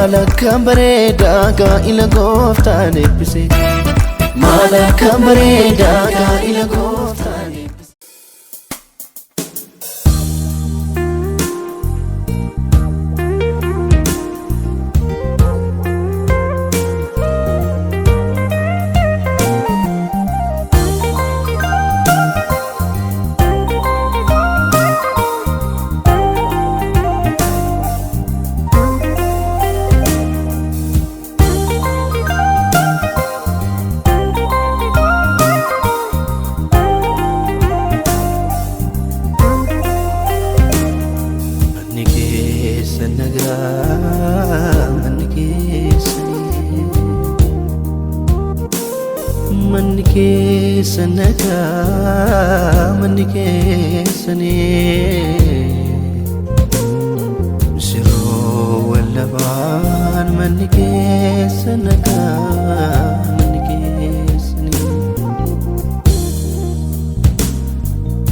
Malakkan bareedaa gaa'ila gooftaan eebbise. Malakkan bareedaa gaa'ila gooftaan eebbise. Manni keessa nagaa manni keessani misirroo wallabaan manni keessa nagaa manni keessani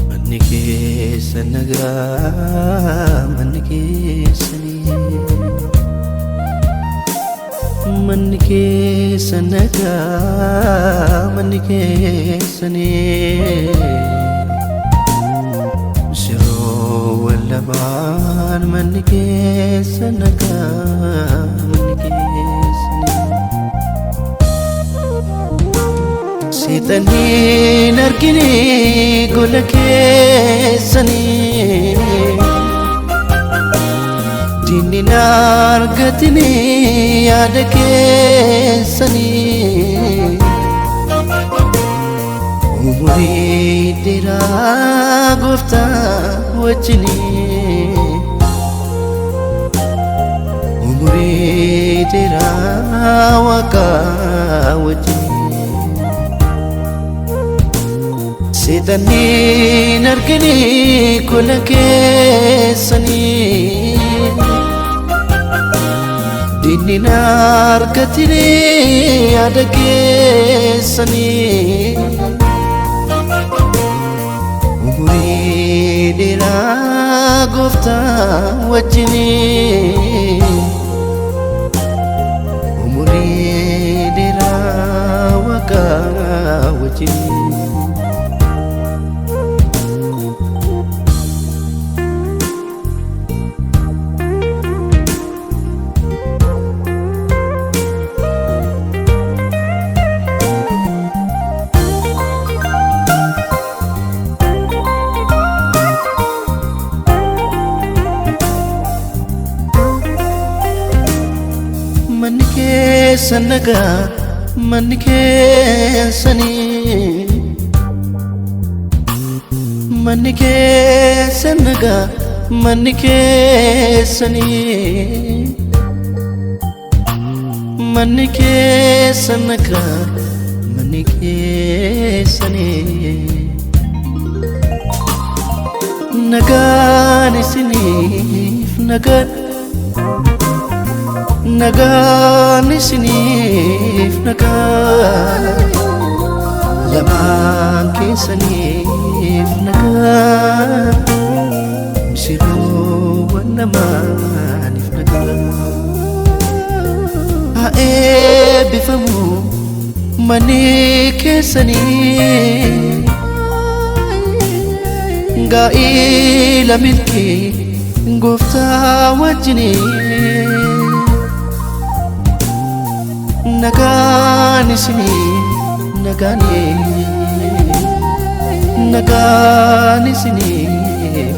manni keessa nagaa manni keessani manni keessa nagaa manni keessani misirroo wallabaan manni keessa nagaa manni keessani seexaniin argine gola keessani Dinni nargatini yaada keessani umurii dheeraa gooftaa wajjini umurii dheeraa waaqaa wajjini seexaniin argine gola keessani Dinni nargatini yaada keessani umurii dheeraa gooftaa wajjini umurii dheeraa waaqaa wajjini Manni keessa nagaa manni keessani manni keessa nagaa manni keessani manni keessa nagaa manni keessani nagaan isiniif nagaan nagaan isiniif nagaa lamaan keessaniif nagaa misirroo wallamaaniif nagaa haa eebbifamu manni keessanii gaa'ila milkii gooftaa wajjinii nagaan isiniif nagaan isiniif